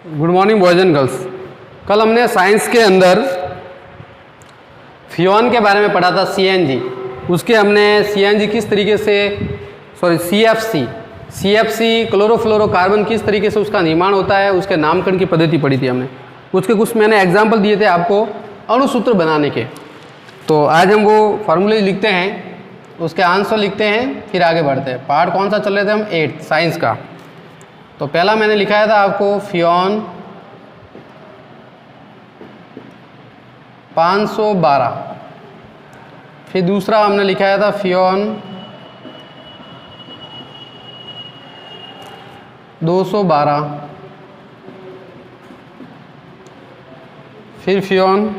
Good morning boys and girls. कल हमने science के अंदर फ्यून के बारे में पढ़ा था, CNG। उसके हमने CNG किस तरीके से CFC क्लोरोफ्लोरोकार्बन किस तरीके से उसका निर्माण होता है, उसके नामकरण की पद्धति पढ़ी थी हमने। उसके कुछ मैंने एग्जाम्पल दिए थे आपको अणुसूत्र बनाने के। तो आज हम वो फार्मूले लिखते हैं, उसके आंसर लिखते हैं, फिर आगे बढ़ते हैं। पार्ट कौन सा चल रहे थे हम? 8 साइंस का। तो पहला मैंने लिखाया था आपको फ्यून 512, फिर दूसरा हमने लिखाया था फ्यून 212, फिर फ्यून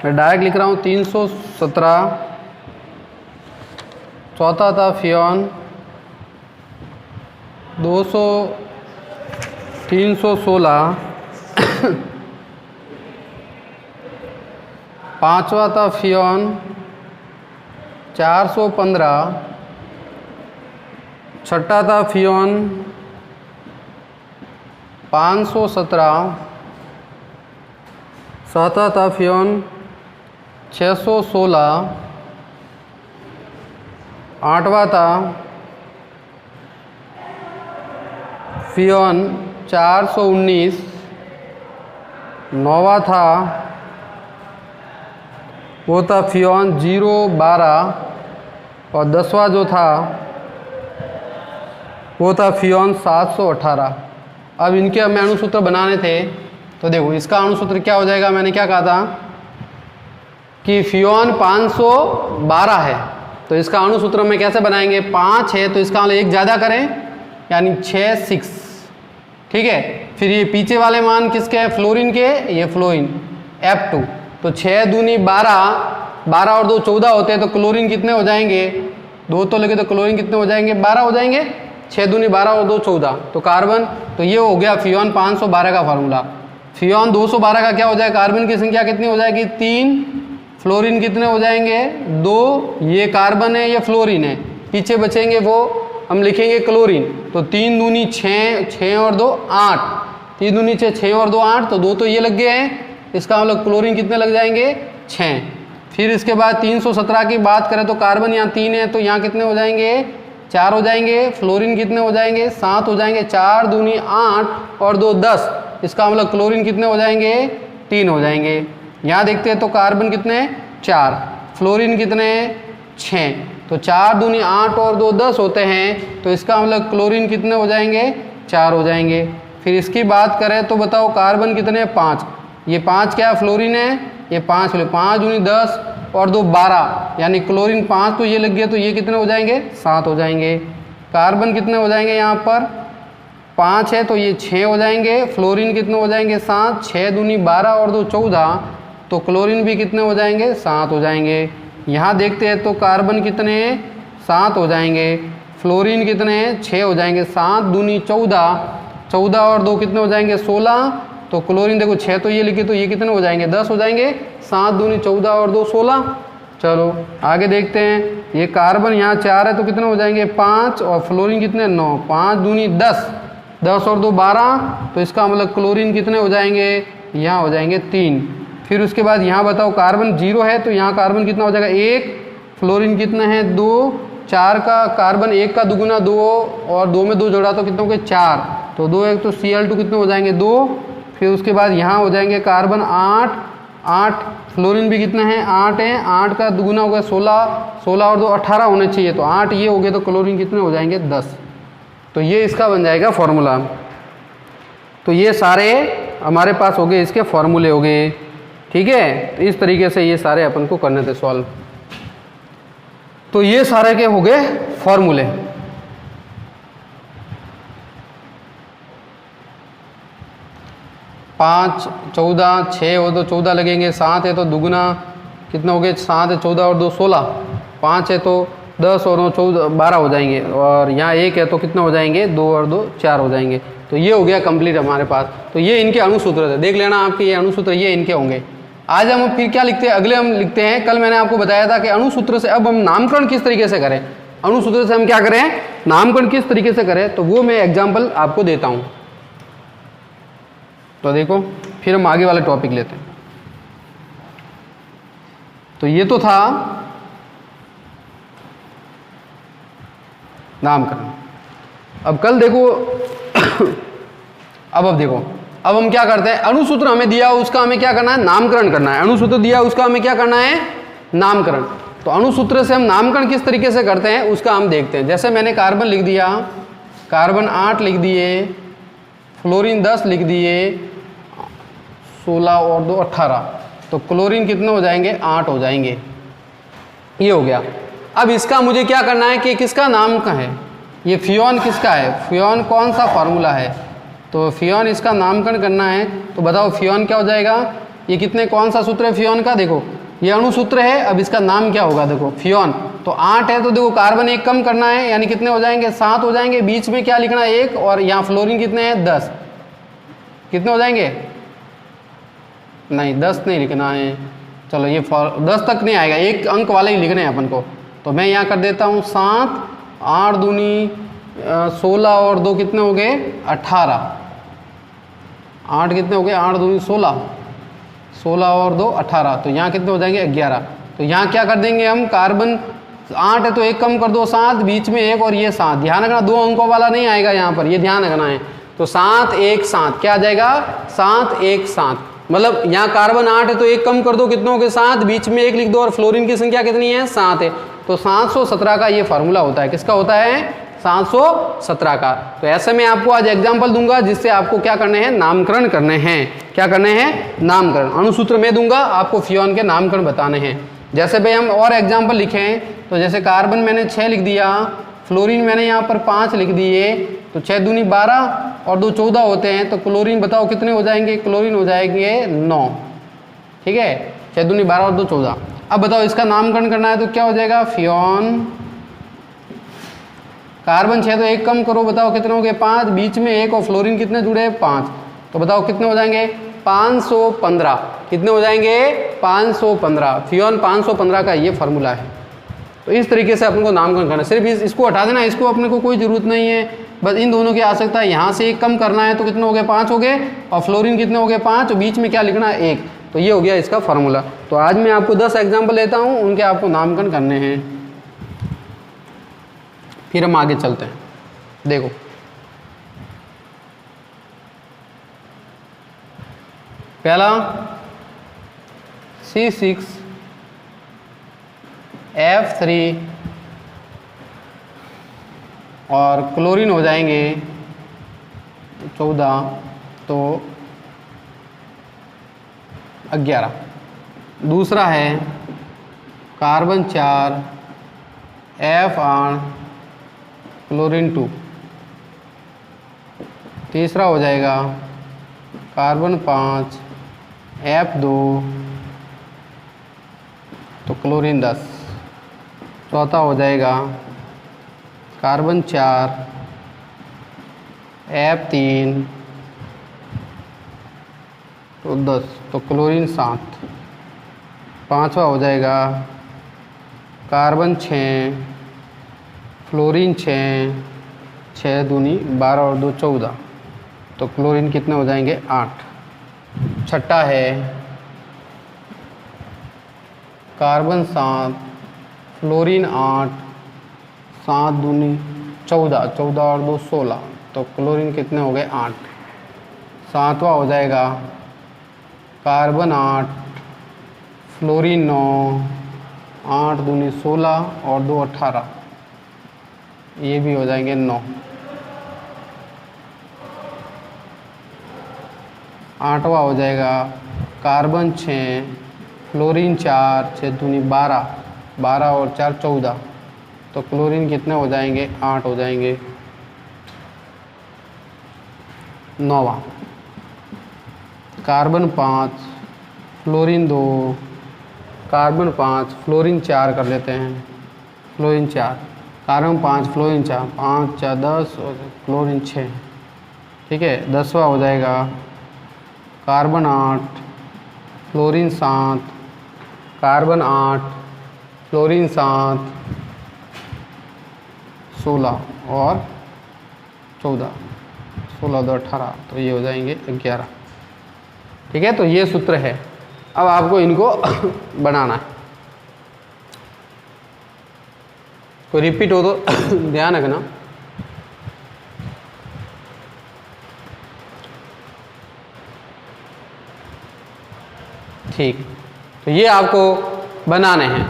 मैं डायरेक्ट लिख रहा हूँ 317, चौथा था फ्यून 316, पांचवा था फ्यून 415, छठा था फ्यून 517, सातवां था फ्यून 616, आठवां था फ्यून 419, नौवां था वो था फ्यून 012, और 10वां जो था वो था फ्यून 718। अब इनके हमें अणुसूत्र बनाने थे। तो देखो इसका अणुसूत्र क्या हो जाएगा, मैंने क्या कहा था कि फ्यून 512 है, तो इसका अणुसूत्र में कैसे बनाएंगे? 5 है तो इसका एक ज़्यादा करें, यानी 6 ठीक है। फिर ये पीछे वाले मान किसके हैं? फ्लोरीन के। ये फ्लोरीन F2। तो 6 दूनी 12 और 2 14 होते हैं, तो क्लोरीन कितने हो जाएंगे? 2 तो लगे तो क्लोरीन कितने हो जाएंगे? 12 हो जाएंगे। 6 दूनी 12 और 2 14, तो कार्बन। तो ये हो गया फ्यून 512 का फार्मूला। फ्यून 212 का क्या हो जाएगा? कार्बन की संख्या कितनी हो जाएगी? 3। फ्लोरीन कितने हो जाएंगे? 2। ये कार्बन है, ये फ्लोरीन है। पीछे बचेंगे वो हम लिखेंगे क्लोरीन। तो 3 दूनी 6 और 2 8, 3 दूनी 6 और 2 8, तो 2 तो ये लग गए हैं। इसका मतलब क्लोरीन कितने लग जाएंगे? 6। फिर इसके बाद 317 की बात करें तो कार्बन यहाँ 3 है, तो यहाँ कितने हो जाएंगे? 4 हो जाएंगे। फ्लोरीन कितने हो जाएंगे? 7 हो जाएंगे। 4 दूनी 8 और 2 10, इसका मतलब क्लोरीन कितने हो जाएंगे? 3 हो जाएंगे। यहाँ देखते हैं तो कार्बन कितने? 4, फ्लोरीन कितने? 6। तो 4 दूनी 8 और 2 10 होते हैं, तो इसका मतलब क्लोरीन कितने हो जाएंगे? 4 हो जाएंगे। फिर इसकी बात करें तो बताओ कार्बन कितने? 5। ये 5 क्या फ्लोरीन है? ये 5 दूनी 10 और 2 12, यानी क्लोरीन 5 तो ये लग गया, तो ये कितने हो जाएंगे? 7 हो जाएंगे। कार्बन कितने हो जाएंगे? यहाँ पर 5 है तो ये 6 हो जाएंगे। फ्लोरीन कितने हो जाएंगे? 7। 6 दूनी 12 और 2 14, तो क्लोरीन भी कितने हो जाएंगे? 7 हो जाएंगे। यहाँ देखते हैं तो कार्बन कितने हैं? 7 हो जाएंगे। फ्लोरीन कितने हैं? 6 हो जाएंगे। 7 दूनी 14, 14 और 2 कितने हो जाएंगे? 16। तो क्लोरीन देखो 6 तो ये लिखे, तो ये कितने हो जाएंगे? 10 हो जाएंगे। 7 दूनी 14 और 2 16। चलो आगे देखते हैं। ये कार्बन यहाँ 4 है तो कितने हो जाएंगे? 5, और फ्लोरीन कितने? 9। 5 दूनी 10, 10 और 2 12, तो इसका मतलब क्लोरीन कितने हो जाएंगे? यहाँ हो जाएंगे 3। फिर उसके बाद यहाँ बताओ कार्बन 0 है, तो यहाँ कार्बन कितना हो जाएगा? 1। फ्लोरीन कितने हैं? 2। 4 का कार्बन 1 का दुगुना 2, और 2 में 2 जोड़ा तो कितने हो गए? 4। तो 2 1 तो Cl2 कितने हो जाएंगे? 2। फिर उसके बाद यहाँ हो जाएंगे कार्बन 8। फ्लोरीन भी कितने हैं? 8 हैं। 8 का दुगुना हो गया 16, 16 और 2 18 होने चाहिए, तो 8 ये हो गए, तो क्लोरीन कितने हो जाएंगे? 10। तो ये इसका बन जाएगा फॉर्मूला। तो ये सारे हमारे पास हो गए, इसके फॉर्मूले हो गए। ठीक है, तो इस तरीके से ये सारे अपन को करने थे सॉल्व। तो ये सारे के हो गए फॉर्मूले। पाँच 14, 6 हो तो 14 लगेंगे। 7 है तो दुगुना कितना हो गए? 7 है 14 और 2 16। 5 है तो 10 और 9 14 12 हो जाएंगे, और यहाँ 1 है तो कितना हो जाएंगे? 2 और 2 4 हो जाएंगे। तो ये हो गया कंप्लीट हमारे पास। तो ये इनके अणुसूत्र थे, देख लेना आपके ये अणुसूत्र ये इनके होंगे। आज हम फिर क्या लिखते हैं? अगले हम लिखते हैं, कल मैंने आपको बताया था कि अणुसूत्र से अब हम नामकरण किस तरीके से करें, अणुसूत्र से हम क्या करें, नामकरण किस तरीके से करें, तो वो मैं एग्जाम्पल आपको देता हूँ। तो देखो फिर हम आगे वाला टॉपिक लेते हैं। तो ये तो था नामकरण। अब कल देखो अब देखो, अब हम क्या करते हैं, अणुसूत्र हमें दिया उसका हमें क्या करना है, नामकरण करना है। अणुसूत्र दिया उसका हमें क्या करना है, नामकरण। तो अणुसूत्र से हम नामकरण किस तरीके से करते हैं उसका हम देखते हैं। जैसे मैंने कार्बन लिख दिया, कार्बन 8 लिख दिए, फ्लोरीन 10 लिख दिए, 16 और 2 18, तो क्लोरीन कितने हो जाएंगे, 8 हो जाएंगे। ये हो गया। अब इसका मुझे क्या करना है कि किसका नाम का है, ये फियोन किसका है, फियोन कौन सा फार्मूला है, तो फियोन इसका नामकरण करना है। तो बताओ फियोन क्या हो जाएगा, ये कितने, कौन सा सूत्र है फियोन का, देखो ये अणुसूत्र है। अब इसका नाम क्या होगा, देखो फियोन, तो 8 है तो देखो कार्बन 1 कम करना है, यानी कितने हो जाएंगे, 7 हो जाएंगे। बीच में क्या लिखना है, 1, और यहाँ फ्लोरीन कितने हैं, 10, कितने हो जाएंगे, नहीं 10 नहीं लिखना है, चलो ये 10 तक नहीं आएगा, 1 अंक वाले ही लिखने हैं अपन को। तो मैं यहाँ कर देता हूँ 7, 8 दूनी 16 और 2 कितने हो गए, 18, 8 कितने हो गए, 8 दूनी 16, 16 और 2 18, तो यहाँ कितने हो जाएंगे, 11। तो यहाँ क्या कर देंगे हम, कार्बन 8 है तो 1 कम कर दो, 7, बीच में 1 और ये 7, ध्यान रखना 2 अंकों वाला नहीं आएगा यहाँ पर, ये ध्यान रखना है। तो 7 1 7 क्या आ जाएगा, 7 1 7, मतलब यहाँ कार्बन 8 है तो 1 कम कर दो, कितने हो गए, 7, बीच में 1 लिख दो, और फ्लोरीन की संख्या कितनी है, 7 है। तो 717 का ये फार्मूला होता है, किसका होता है, 717 का। तो ऐसे में आपको आज एग्जाम्पल दूंगा जिससे आपको क्या करने हैं, नामकरण करने हैं। क्या करने हैं, नामकरण। अणुसूत्र में दूंगा, आपको फियोन के नामकरण बताने हैं। जैसे भाई हम और एग्जाम्पल लिखे हैं, तो जैसे कार्बन मैंने 6 लिख दिया, फ्लोरीन मैंने यहाँ पर 5 लिख दिए, तो 6 दूनी 12 और 2 14 होते हैं। तो क्लोरीन बताओ कितने हो जाएंगे, क्लोरीन हो जाएंगे 9, ठीक है, 6 दूनी 12 और 2 14। अब बताओ इसका नामकरण करना है तो क्या हो जाएगा, फियोन, कार्बन 6 तो 1 कम करो, बताओ कितने हो गए, 5, बीच में 1 और फ्लोरीन कितने जुड़े हैं, 5, तो बताओ कितने हो जाएंगे, 515, कितने हो जाएंगे, 515। फियोन 515 का ये फार्मूला है। तो इस तरीके से अपन को नामकरण करना है। सिर्फ इसको हटा देना, इसको अपने को कोई ज़रूरत नहीं है, बस इन दोनों की आवश्यकता है। यहाँ से 1 कम करना है तो कितने हो गए, 5 हो गए, और फ्लोरीन कितने हो गए, 5, बीच में क्या लिखना है, 1, तो ये हो गया इसका फार्मूला। तो आज मैं आपको 10 एग्जाम्पल लेता हूँ, उनके आपको नामकरण करने हैं, फिर हम आगे चलते हैं। देखो पहला C6F3 और क्लोरीन हो जाएंगे 14, तो 11। दूसरा है कार्बन 4 F8 क्लोरीन 2। तीसरा हो जाएगा कार्बन 5 F2 तो क्लोरीन 10। चौथा हो जाएगा कार्बन 4 F3 तो 10 तो क्लोरीन 7। पांचवा हो जाएगा कार्बन 6 फ्लोरीन 6, 6 दूनी 12 और 2 14, तो क्लोरीन कितने हो जाएंगे, 8। छठा है कार्बन 7 फ्लोरीन 8, 7 दूनी 14, 14 और 2 16, तो क्लोरीन कितने हो गए, 8। सातवां हो जाएगा कार्बन 8 फ्लोरीन 9, 8 दूनी 16 और 2 18, ये भी हो जाएंगे 9। आठवां हो जाएगा कार्बन 6 फ्लोरीन 4, 6 दूनी 12, 12 और 4 14, तो क्लोरीन कितने हो जाएंगे, 8 हो जाएंगे। नौवां कार्बन 5 फ्लोरीन 2, कार्बन 5 फ्लोरीन 4 कर लेते हैं, फ्लोरीन 4, कार्बन 5 फ्लोरीन 4, 5 4 10 और क्लोरीन 6, ठीक है। 10वां हो जाएगा कार्बन 8 फ्लोरीन 7, कार्बन 8 फ्लोरीन 7, 16 और 14, 16 2 18, तो ये हो जाएंगे 11। ठीक है, तो ये सूत्र है। अब आपको इनको बनाना है, कोई रिपीट हो तो ध्यान रखना। ठीक, तो ये आपको बनाने हैं।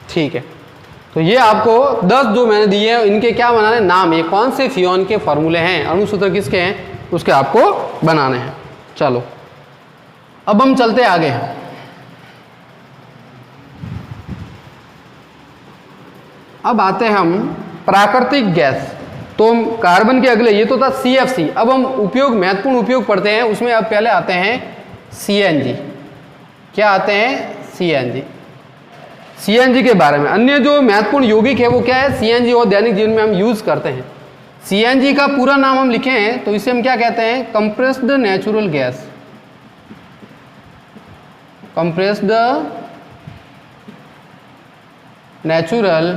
ठीक है, तो ये आपको 10 जो मैंने दिए हैं इनके क्या बनाने, नाम, ये कौन से फियोन के फॉर्मूले हैं, अणुसूत्र किसके हैं, उसके आपको बनाने हैं। चलो अब हम चलते आगे। अब आते हैं हम प्राकृतिक गैस। तो कार्बन के अगले, ये तो था CFC, अब हम उपयोग, महत्वपूर्ण उपयोग पढ़ते हैं। उसमें अब पहले आते हैं CNG। क्या आते हैं, CNG। CNG के बारे में, अन्य जो महत्वपूर्ण यौगिक है वो क्या है, CNG, और दैनिक जीवन में हम यूज करते हैं। CNG का पूरा नाम हम लिखे हैं तो इसे हम क्या कहते हैं, compressed natural gas. Compressed natural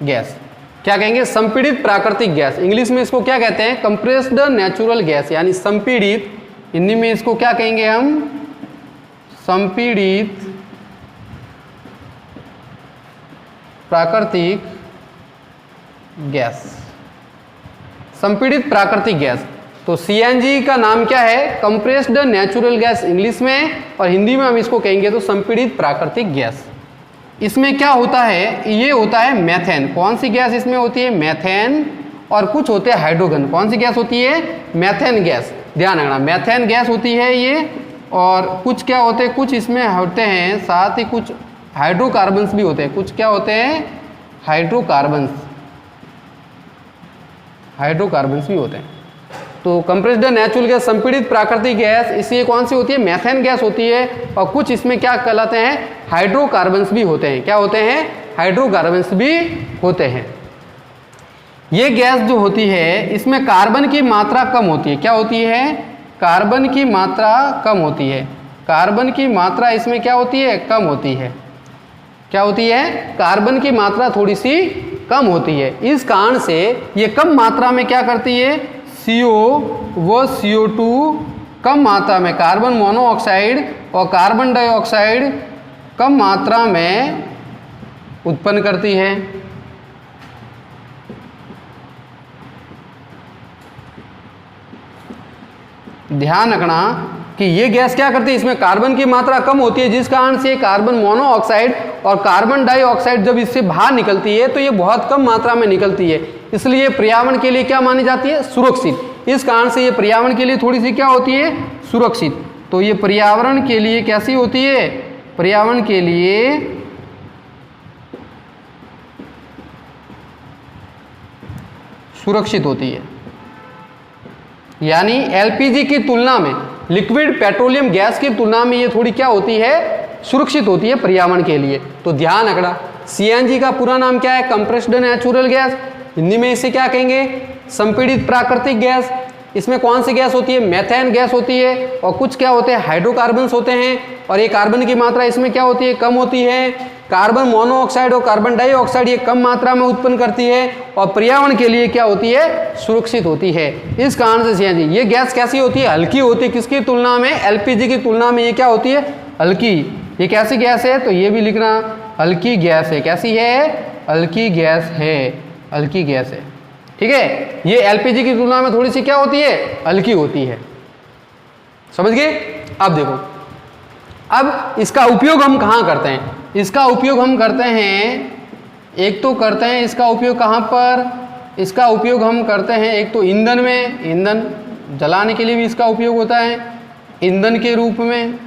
gas क्या कहेंगे, संपीड़ित प्राकृतिक गैस। इंग्लिश में इसको क्या कहते हैं, कंप्रेस्ड नेचुरल गैस, यानी संपीड़ित। हिंदी में इसको क्या कहेंगे हम, संपीड़ित प्राकृतिक गैस। संपीड़ित प्राकृतिक गैस। तो CNG का नाम क्या है, कंप्रेस्ड नेचुरल गैस इंग्लिश में, और हिंदी में हम इसको कहेंगे तो संपीड़ित प्राकृतिक गैस। इसमें क्या होता है, ये होता है मेथेन। कौन सी गैस इसमें होती है, मेथेन, और कुछ होते हैं हाइड्रोजन। कौन सी गैस होती है, मेथेन गैस। ध्यान रखना, मेथेन गैस होती है ये, और कुछ क्या होते हैं, कुछ इसमें होते हैं, साथ ही कुछ हाइड्रोकार्बन्स भी होते हैं। कुछ क्या होते हैं, हाइड्रोकार्बन्स, हाइड्रोकार्बन्स भी होते हैं। तो कंप्रेस्ड नेचुरल गैस संपीड़ित प्राकृतिक गैस, इसलिए कौन सी होती है, मेथेन गैस होती है, और कुछ इसमें क्या कहलाते हैं, हाइड्रोकार्बन्स भी होते हैं। क्या होते हैं, हाइड्रोकार्बन्स भी होते हैं। ये गैस जो होती है इसमें कार्बन की मात्रा कम होती है। क्या होती है, कार्बन की मात्रा कम होती है। कार्बन की मात्रा इसमें क्या होती है, कम होती है। क्या होती है, कार्बन की मात्रा थोड़ी सी कम होती है। इस कारण से ये कम मात्रा में क्या करती है, CO व CO2 कम मात्रा में, कार्बन मोनोऑक्साइड और कार्बन डाइऑक्साइड कम मात्रा में उत्पन्न करती है। ध्यान रखना कि ये गैस क्या करती है, इसमें कार्बन की मात्रा कम होती है, जिस कारण से कार्बन मोनोऑक्साइड और कार्बन डाइऑक्साइड जब इससे बाहर निकलती है तो ये बहुत कम मात्रा में निकलती है, इसलिए पर्यावरण के लिए क्या मानी जाती है, सुरक्षित। इस कारण से ये पर्यावरण के लिए थोड़ी सी क्या होती है, सुरक्षित। तो ये पर्यावरण के लिए कैसी होती है, पर्यावरण के लिए सुरक्षित होती है। यानी LPG की तुलना में, लिक्विड पेट्रोलियम गैस की तुलना में ये थोड़ी क्या होती है, सुरक्षित होती है पर्यावरण के लिए। तो ध्यान रखना, CNG का पूरा नाम क्या है, कंप्रेस्ड नेचुरल गैस। हिंदी में इसे क्या कहेंगे, संपीड़ित प्राकृतिक गैस। इसमें कौन सी गैस होती है, मेथेन गैस होती है, और कुछ क्या होते हैं, हाइड्रोकार्बन्स होते हैं, और ये कार्बन की मात्रा इसमें क्या होती है, कम होती है। कार्बन मोनोऑक्साइड और कार्बन डाइऑक्साइड ये कम मात्रा में उत्पन्न करती है, और पर्यावरण के लिए क्या होती है, सुरक्षित होती है। इस कारण से CNG ये गैस कैसी होती है, हल्की होती है। किसकी तुलना में, LPG की तुलना में ये क्या होती है, हल्की। ये कैसी गैस है, तो ये भी लिखना, हल्की गैस है। कैसी है, हल्की गैस है, हल्की गैस है। ठीक है, ये LPG की तुलना में थोड़ी सी क्या होती है, हल्की होती है। समझ गए। अब देखो, अब इसका उपयोग हम कहाँ करते हैं, इसका उपयोग हम करते हैं, एक तो करते हैं इसका उपयोग कहाँ पर, इसका उपयोग हम करते हैं एक तो ईंधन में, ईंधन जलाने के लिए भी इसका उपयोग होता है ईंधन के रूप में,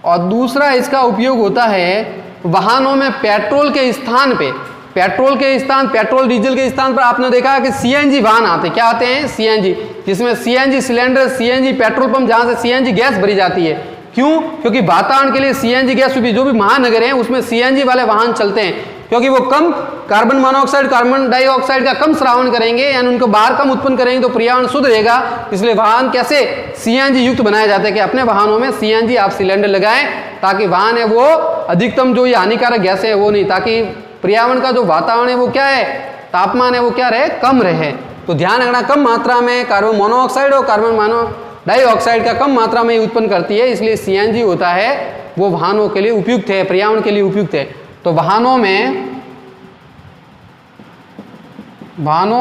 और दूसरा इसका उपयोग होता है वाहनों में पेट्रोल के स्थान पे, पेट्रोल के स्थान, पेट्रोल डीजल के स्थान पर आपने देखा कि CNG वाहन आते हैं। क्या आते हैं, CNG, जिसमें CNG cylinder, CNG petrol pump, जहां से CNG गैस भरी जाती है। क्यों, क्योंकि वातावरण के लिए CNG गैस, जो भी महानगर हैं उसमें CNG वाले वाहन चलते हैं, क्योंकि वो कम कार्बन मोनोऑक्साइड कार्बन डाइऑक्साइड का कम श्रावण करेंगे, यानी उनको बाहर कम उत्पन्न करेंगे, तो पर्यावरण शुद्ध रहेगा। इसलिए वाहन कैसे सीएनजी युक्त बनाया जाता है कि अपने वाहनों में सीएनजी आप सिलेंडर लगाएं, ताकि वाहन है वो अधिकतम जो ये हानिकारक गैसें है वो नहीं, ताकि पर्यावरण का जो वातावरण है वो क्या है, तापमान है वो क्या रहे, कम रहे। तो ध्यान रखना, कम मात्रा में कार्बन मोनोऑक्साइड और कार्बन डाइऑक्साइड का कम मात्रा में उत्पन्न करती है, इसलिए सीएनजी होता है वो वाहनों के लिए उपयुक्त है, पर्यावरण के लिए उपयुक्त है। तो वाहनों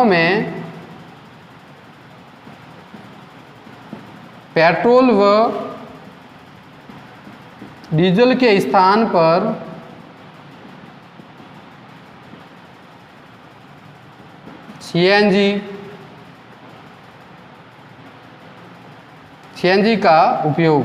में पेट्रोल व डीजल के स्थान पर सीएनजी का उपयोग।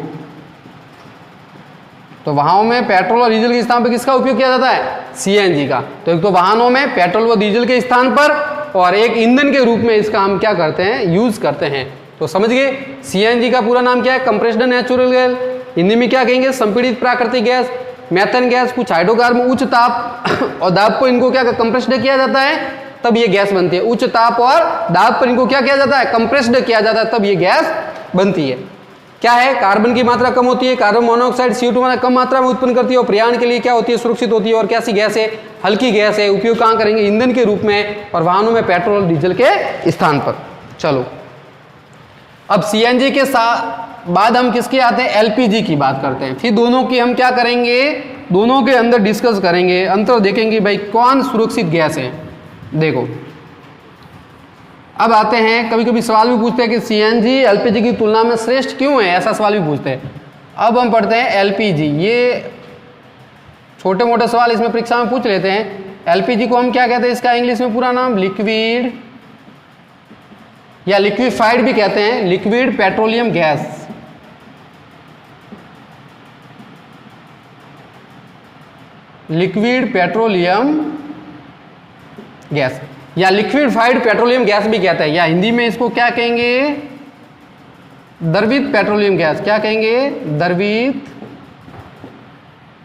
तो वाहनों में पेट्रोल और डीजल के स्थान पर किसका उपयोग किया जाता है, सीएनजी का। तो एक तो वाहनों में पेट्रोल व डीजल के स्थान पर, और एक ईंधन के रूप में इसका हम क्या करते हैं, यूज करते हैं। तो समझ गए, सीएनजी का पूरा नाम क्या है, कंप्रेस्ड नेचुरल गैस, हिंदी में क्या कहेंगे, संपीड़ित प्राकृतिक गैस। मेथेन गैस, कुछ हाइड्रोकार्बन उच्च ताप और दाब पर इनको क्या कंप्रेस्ड किया जाता है, तब ये गैस बनती है। उच्च ताप और दाब पर इनको क्या किया जाता है, कंप्रेस्ड किया जाता है, तब ये गैस बनती है। क्या है, कार्बन की मात्रा कम होती है, कार्बन मोनोऑक्साइड CO2 मात्रा कम मात्रा में उत्पन्न करती है, और पर्यावरण के लिए क्या होती है, सुरक्षित होती है। और कैसी गैस है, हल्की गैस है, उपयोग कहाँ करेंगे, ईंधन के रूप में, और वाहनों में पेट्रोल और डीजल के स्थान पर। चलो अब सीएनजी के साथ बाद हम किसके आते हैं, एलपीजी की बात करते हैं। फिर दोनों की हम क्या करेंगे, दोनों के अंदर डिस्कस करेंगे, अंतर देखेंगे भाई कौन सुरक्षित गैस है। देखो अब आते हैं, कभी कभी सवाल भी पूछते हैं कि सीएनजी एलपीजी की तुलना में श्रेष्ठ क्यों है, ऐसा सवाल भी पूछते हैं। अब हम पढ़ते हैं एलपीजी, ये छोटे मोटे सवाल इसमें परीक्षा में पूछ लेते हैं। एलपीजी को हम क्या कहते हैं, इसका इंग्लिश में पूरा नाम लिक्विड या लिक्विफाइड भी कहते हैं, liquid petroleum gas. Liquid petroleum gas या लिक्विफाइड पेट्रोलियम गैस भी कहते हैं, या हिंदी में इसको क्या कहेंगे, द्रवित पेट्रोलियम गैस। क्या कहेंगे, द्रवित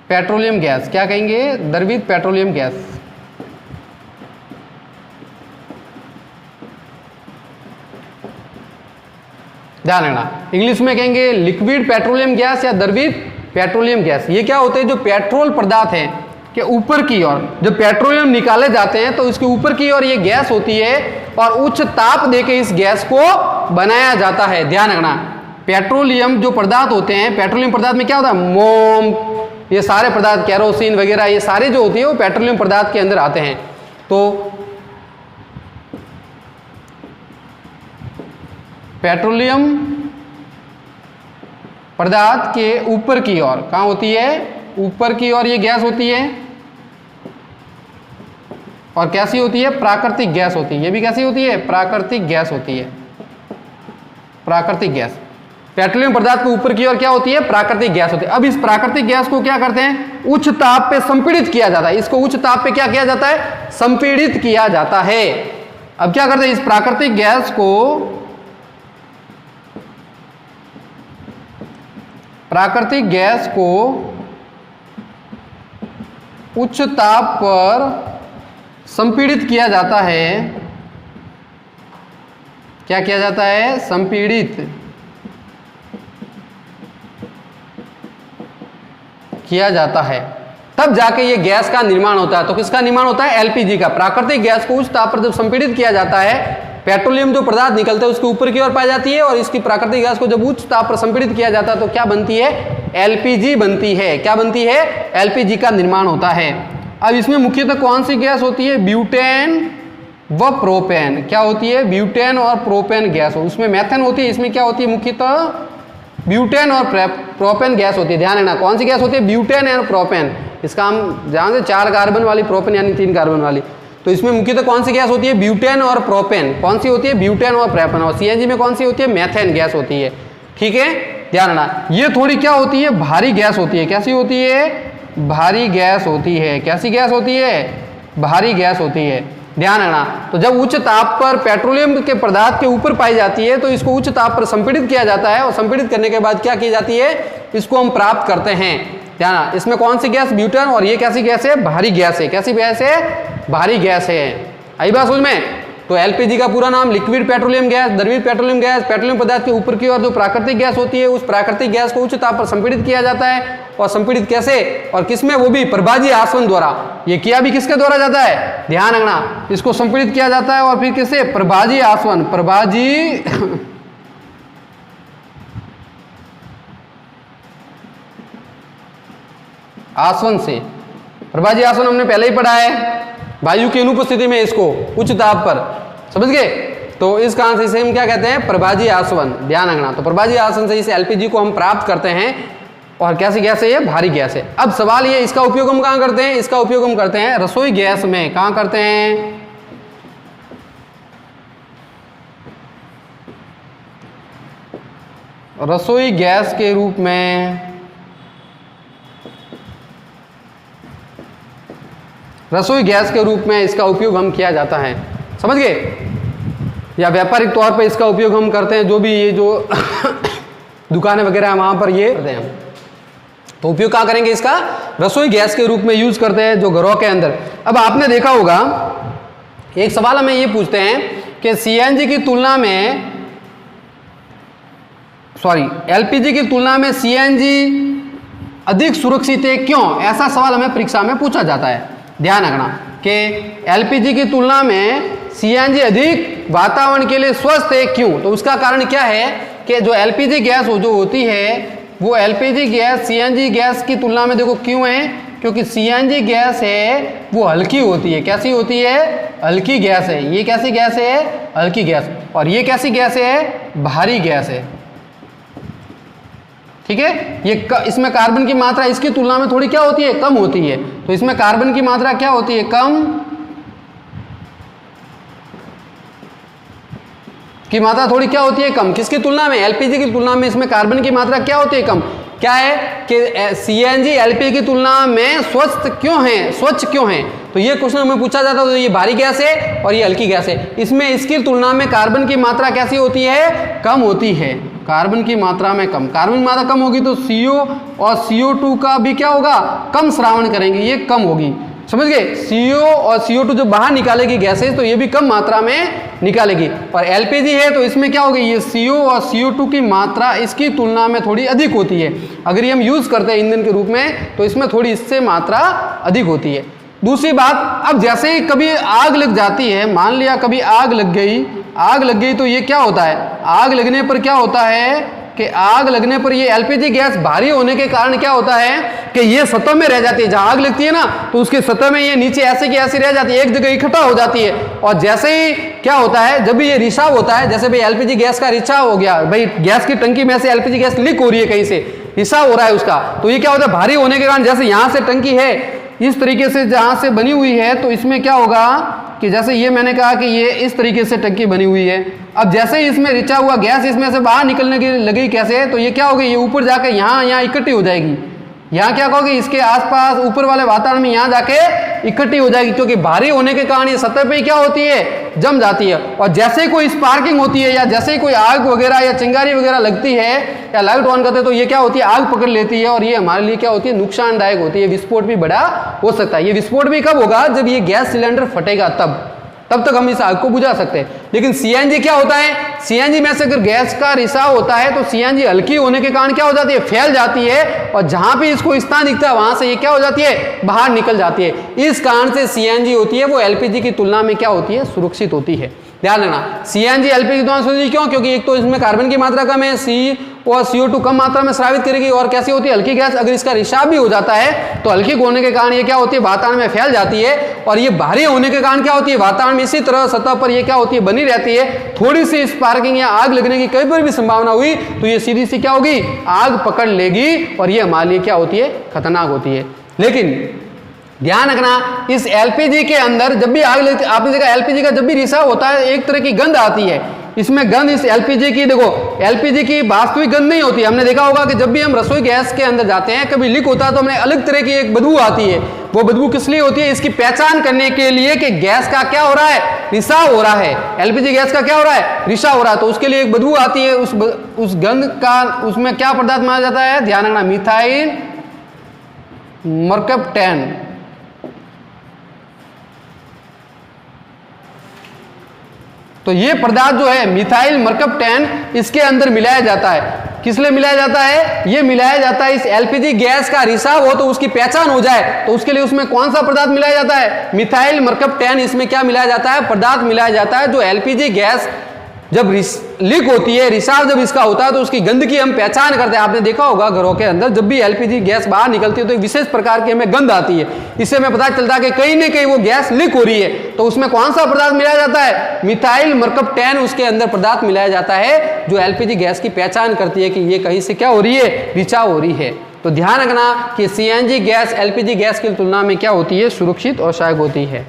पेट्रोलियम गैस। क्या कहेंगे, द्रवित पेट्रोलियम गैस। ध्यान रखना, इंग्लिश में कहेंगे लिक्विड पेट्रोलियम गैस या द्रवित पेट्रोलियम गैस। ये क्या होते हैं, जो पेट्रोल पदार्थ है के ऊपर की ओर जो पेट्रोलियम निकाले जाते हैं, तो इसके ऊपर की ओर ये गैस होती है, और उच्च ताप देके इस गैस को बनाया जाता है। ध्यान रखना, पेट्रोलियम जो पदार्थ होते हैं, पेट्रोलियम पदार्थ में क्या होता है, मोम, ये सारे पदार्थ, केरोसिन वगैरह, ये सारे जो होती है वो पेट्रोलियम पदार्थ के अंदर आते हैं। तो पेट्रोलियम पदार्थ के ऊपर की ओर कहाँ होती है, ऊपर की ओर ये गैस होती है, और कैसी होती है, प्राकृतिक गैस होती है। ये भी कैसी होती है, प्राकृतिक गैस होती है, प्राकृतिक गैस। पेट्रोलियम पदार्थ के ऊपर की ओर क्या होती है, प्राकृतिक गैस होती है। अब इस प्राकृतिक गैस को क्या करते हैं, उच्च ताप पे संपीड़ित किया जाता है। इसको उच्च ताप पे क्या किया जाता है, संपीड़ित किया जाता है। अब क्या करते हैं, इस प्राकृतिक गैस को, प्राकृतिक गैस को उच्च ताप पर संपीड़ित किया जाता है। क्या किया जाता है, संपीड़ित किया जाता है, तब जाके ये गैस का निर्माण होता है। तो किसका निर्माण होता है, एलपीजी का। प्राकृतिक गैस को उच्च ताप पर जब संपीड़ित किया जाता है, पेट्रोलियम जो पदार्थ निकलता है उसके ऊपर की ओर पाई जाती है, और इसकी प्राकृतिक गैस को जब उच्च ताप पर संपीड़ित किया जाता है तो क्या बनती है, एलपीजी बनती है। क्या बनती है, एलपीजी का निर्माण होता है। अब इसमें मुख्यतः कौन सी गैस होती है, ब्यूटेन व प्रोपेन। क्या होती है, ब्यूटेन और प्रोपेन गैस। उसमें मेथेन होती है, इसमें क्या होती है, मुख्यतः ब्यूटेन और प्रोपेन गैस होती है। ध्यान रखना, कौन सी गैस होती है, ब्यूटेन और प्रोपेन। इसका हम ध्यान से 4 कार्बन वाली, प्रोपेन यानी 3 कार्बन वाली। तो इसमें मुख्यतः कौन सी गैस होती है, ब्यूटेन और प्रोपेन। कौन सी होती है, ब्यूटेन और प्रोपेन। और सीएनजी में कौन सी होती है, मेथेन गैस होती है। ठीक है, ध्यान रखना, ये थोड़ी क्या होती है, भारी गैस होती है। कैसी होती है, भारी गैस होती है। कैसी गैस होती है, भारी गैस होती है। ध्यान रखना, तो जब उच्च ताप पर पेट्रोलियम के पदार्थ के ऊपर पाई जाती है तो इसको उच्च ताप पर संपीड़ित किया जाता है, और संपीड़ित करने के बाद क्या की जाती है, इसको हम प्राप्त करते हैं। ध्यान, इसमें कौन सी गैस, ब्यूटेन, और ये कैसी गैस है, भारी गैस है। कैसी गैस है, भारी गैस है। आई बात समझ में। तो एलपीजी का पूरा नाम लिक्विड पेट्रोलियम गैस, द्रवित पेट्रोलियम गैस, पेट्रोलियम पदार्थ के ऊपर की ओर जो प्राकृतिक गैस होती है उस प्राकृतिक गैस को उच्च ताप पर संपीड़ित किया जाता है। और संपीड़ित कैसे और किसमें, वो भी प्रभाजी आसवन द्वारा। ये किया भी किसके द्वारा जाता है, ध्यान रखना, इसको संपीड़ित किया जाता है और फिर किससे, प्रभाजी आसवन, प्रभाजी आसवन से। प्रभाजी आसवन हमने पहले ही पढ़ा है, वायु की अनुपस्थिति में इसको उच्च ताप पर, समझ गए। तो इस कारण से इसे हम क्या कहते हैं, प्रभाजी आसवन, ध्यान रखना। तो प्रभाजी आसवन से इस एलपीजी को हम प्राप्त करते हैं। और कैसी गैस है ये, भारी गैस है। अब सवाल ये, इसका उपयोग हम कहाँ करते हैं, इसका उपयोग हम करते हैं रसोई गैस में। कहाँ करते हैं, रसोई गैस के रूप में, रसोई गैस के रूप में इसका उपयोग हम किया जाता है, समझ गए। या व्यापारिक तौर पे इसका उपयोग हम करते हैं, जो भी ये जो दुकानें वगैरह हैं वहाँ पर ये करते हैं। तो उपयोग क्या करेंगे इसका, रसोई गैस के रूप में यूज करते हैं जो घरों के अंदर। अब आपने देखा होगा, एक सवाल हमें ये पूछते हैं कि सीएनजी की तुलना में, सॉरी एलपीजी की तुलना में सीएनजी अधिक सुरक्षित है, क्यों, ऐसा सवाल हमें परीक्षा में पूछा जाता है। ध्यान रखना कि एलपीजी की तुलना में सीएनजी अधिक वातावरण के लिए स्वस्थ है, क्यों। तो उसका कारण क्या है कि जो एलपीजी गैस जो होती है वो एलपीजी गैस सीएनजी गैस की तुलना में देखो क्यों है, क्योंकि सीएनजी गैस है वो हल्की होती है। कैसी होती है, हल्की गैस है। ये कैसी गैस है, हल्की गैस। और ये कैसी गैस है, भारी गैस है, ठीक है। ये इसमें कार्बन की मात्रा इसकी तुलना में थोड़ी क्या होती है, कम होती है। तो इसमें कार्बन की मात्रा क्या होती है, कम की मात्रा थोड़ी क्या होती है, कम। किसकी तुलना में, एलपीजी की तुलना में इसमें कार्बन की मात्रा क्या होती है, कम। क्या है कि सीएनजी एलपीजी की तुलना में स्वच्छ क्यों है, स्वच्छ क्यों है। तो ये क्वेश्चन हमें पूछा जाता है। तो ये भारी गैस है और ये हल्की गैस है, इसमें इसकी तुलना में कार्बन की मात्रा कैसी होती है, कम होती है। कार्बन की मात्रा में कम, कार्बन की मात्रा कम होगी तो CO और CO2 का भी क्या होगा, कम श्रावण करेंगे, ये कम होगी, समझ गए। CO और CO2 जो बाहर निकालेगी गैसेज तो ये भी कम मात्रा में निकालेगी। और एलपीजी है तो इसमें क्या होगी, ये CO और CO2 की मात्रा इसकी तुलना में थोड़ी अधिक होती है। अगर ये हम यूज करते हैं ईंधन के रूप में तो इसमें थोड़ी इससे मात्रा अधिक होती है। दूसरी बात, अब जैसे ही कभी आग लग जाती है, मान लिया कभी आग लग गई तो ये क्या होता है, आग लगने पर क्या होता है कि आग लगने पर ये एलपीजी गैस भारी होने के कारण क्या होता है कि ये सतह में रह जाती है। जहां आग लगती है ना तो उसके सतह में ये नीचे ऐसे की ऐसी रह जाती है, एक जगह इकट्ठा हो जाती है। और जैसे ही क्या होता है, जब भी ये रिसाव होता है, जैसे भाई एलपीजी गैस का रिसाव हो गया, भाई गैस की टंकी में से एलपीजी गैस लीक हो रही है, कहीं से रिसाव हो रहा है उसका, तो ये क्या होता है, भारी होने के कारण, जैसे यहां से टंकी है इस तरीके से जहां से बनी हुई है, तो इसमें क्या होगा कि जैसे ये मैंने कहा कि ये इस तरीके से टंकी बनी हुई है। अब जैसे ही इसमें रिचा हुआ गैस इसमें से बाहर निकलने की लगी कैसे, तो ये क्या होगी, ये ऊपर जाके यहाँ इकट्ठी हो जाएगी। यहाँ क्या कहोगे, इसके आसपास ऊपर वाले वातावरण में यहाँ जाके इकट्ठी हो जाएगी, क्योंकि भारी होने के कारण ये सतह पे क्या होती है, जम जाती है। और जैसे ही कोई स्पार्किंग होती है या जैसे ही कोई आग वगैरह या चिंगारी वगैरह लगती है या लाइट ऑन करते हैं तो ये क्या होती है, आग पकड़ लेती है और ये हमारे लिए क्या होती है, नुकसानदायक होती है। विस्फोट भी बड़ा हो सकता है। ये विस्फोट भी कब होगा, जब ये गैस सिलेंडर फटेगा, तब तक हम इस आग को बुझा सकते हैं। लेकिन सीएनजी क्या होता है, सीएनजी में से अगर गैस का रिसाव होता है तो सीएनजी हल्की होने के कारण क्या हो जाती है, फैल जाती है और जहां भी इसको स्थान दिखता है वहां से ये क्या हो जाती है, बाहर निकल जाती है। इस कारण से सीएनजी होती है वो एलपीजी की तुलना में क्या होती है, सुरक्षित होती है। ध्यान रखना, सीएनजी एलपीजी की तुलना में सुरक्षित क्यों, क्योंकि एक तो इसमें कार्बन की मात्रा कम है, सी और CO2 कम मात्रा में स्रावित करेगी, और कैसी होती है, हल्की गैस। अगर इसका रिसाव भी हो जाता है तो हल्की होने के कारण ये क्या होती है, वातावरण में फैल जाती है। और ये भारी होने के कारण क्या होती है, वातावरण में इसी तरह सतह पर ये क्या होती है, बनी रहती है। थोड़ी सी स्पार्किंग या आग लगने की कहीं पर भी संभावना हुई तो ये सीधी सी क्या होगी, आग पकड़ लेगी और ये हमारे लिए क्या होती है, खतरनाक होती है। लेकिन ध्यान रखना, इस एलपीजी के अंदर जब भी आग लगती है, आपने देखा एलपीजी का जब भी रिसाव होता है एक तरह की गंध आती है। इसमें गंध इस एलपीजी की, देखो एलपीजी की वास्तविक गंध नहीं होती है। हमने देखा होगा कि जब भी हम रसोई गैस के अंदर जाते हैं, कभी लीक होता है तो हमें अलग तरह की एक बदबू आती है। वो बदबू किस लिए होती है, इसकी पहचान करने के लिए कि गैस का क्या हो रहा है, रिसाव हो रहा है। एलपीजी गैस का क्या हो रहा है, रिसाव हो रहा है, तो उसके लिए एक बदबू आती है। उस गंध का उसमें क्या पदार्थ माना जाता है, ध्यान रखना, मिथाइल मर्कप्टैन। तो ये पदार्थ जो है मिथाइल मर्कप्टैन, इसके अंदर मिलाया जाता है। किस लिए मिलाया जाता है? ये मिलाया जाता है इस एलपीजी गैस का रिसाव हो तो उसकी पहचान हो जाए, तो उसके लिए उसमें कौन सा पदार्थ मिलाया जाता है? मिथाइल मर्कप्टैन। इसमें क्या मिलाया जाता है? पदार्थ मिलाया जाता है जो एलपीजी गैस जब लीक होती है, रिसाव जब इसका होता है तो उसकी गंध की हम पहचान करते हैं। आपने देखा होगा घरों के अंदर जब भी एलपीजी गैस बाहर निकलती है तो एक विशेष प्रकार की हमें गंध आती है। इससे हमें पता चलता है कि कहीं ना कहीं वो गैस लीक हो रही है। तो उसमें कौन सा पदार्थ मिलाया जाता है? मिथाइल मर्कप्टैन उसके अंदर पदार्थ मिलाया जाता है जो एलपीजी गैस की पहचान करती है कि ये कहीं से क्या हो रही है? रिसाव हो रही है। तो ध्यान रखना कि सीएनजी गैस एलपीजी गैस की तुलना में क्या होती है? सुरक्षित और सहायक होती है।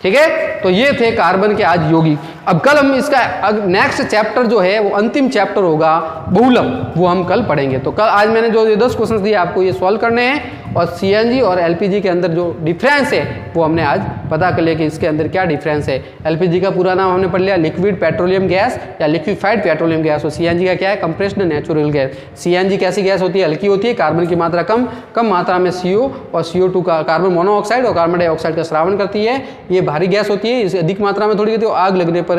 ठीक है, तो ये थे कार्बन के आज यौगिक। अब कल हम इसका नेक्स्ट चैप्टर जो है वो अंतिम चैप्टर होगा बहुलक, वो हम कल पढ़ेंगे। तो कल आज मैंने जो 10 क्वेश्चन दिए आपको ये सॉल्व करने हैं, और सीएनजी और एलपीजी के अंदर जो डिफरेंस है वो हमने आज पता कर लिया कि इसके अंदर क्या डिफरेंस है। एलपीजी का पूरा नाम हमने पढ़ लिया लिक्विड पेट्रोलियम गैस या लिक्विफाइड पेट्रोलियम गैस, और सीएनजी का क्या है? Compressed natural gas. सीएनजी कैसी गैस होती है? हल्की होती है, कार्बन की मात्रा कम मात्रा में CO और CO2 का कार्बन मोनोऑक्साइड और कार्बन डाइऑक्साइड का श्रावण करती है। ये भारी गैस होती है, इसे अधिक मात्रा में थोड़ी होती है, आग लगने पर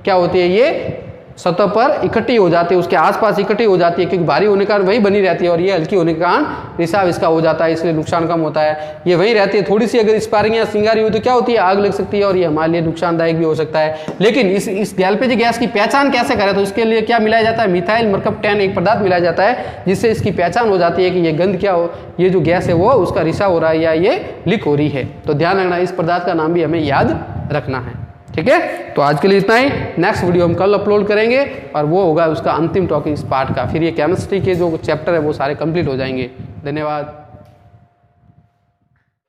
क्या होती है? ये सतह पर इकट्ठी हो जाती है, उसके आसपास इकट्ठी हो जाती है, क्योंकि भारी होने के कारण वही बनी रहती है, और ये हल्की होने के कारण रिसाव इसका हो जाता है, इसलिए नुकसान कम होता है। ये वही रहती है, थोड़ी सी अगर स्पार्किंग या चिंगारी हुई तो क्या होती है? आग लग सकती है, और ये हमारे लिए नुकसानदायक भी हो सकता है। लेकिन इस एलपीजी गैस की पहचान कैसे करें? तो इसके लिए क्या मिलाया जाता है? मिथाइल मर्कप्टैन एक पदार्थ मिलाया जाता है जिससे इसकी पहचान हो जाती है कि ये गंध क्या हो, ये जो गैस है वो उसका रिसाव हो रहा है या ये लीक हो रही है। तो ध्यान रखना, इस पदार्थ का नाम भी हमें याद रखना है। ठीक है, तो आज के लिए इतना ही। नेक्स्ट वीडियो हम कल अपलोड करेंगे और वो होगा उसका अंतिम टॉपिक इस पार्ट का। फिर ये केमिस्ट्री के जो चैप्टर है वो सारे कंप्लीट हो जाएंगे। धन्यवाद।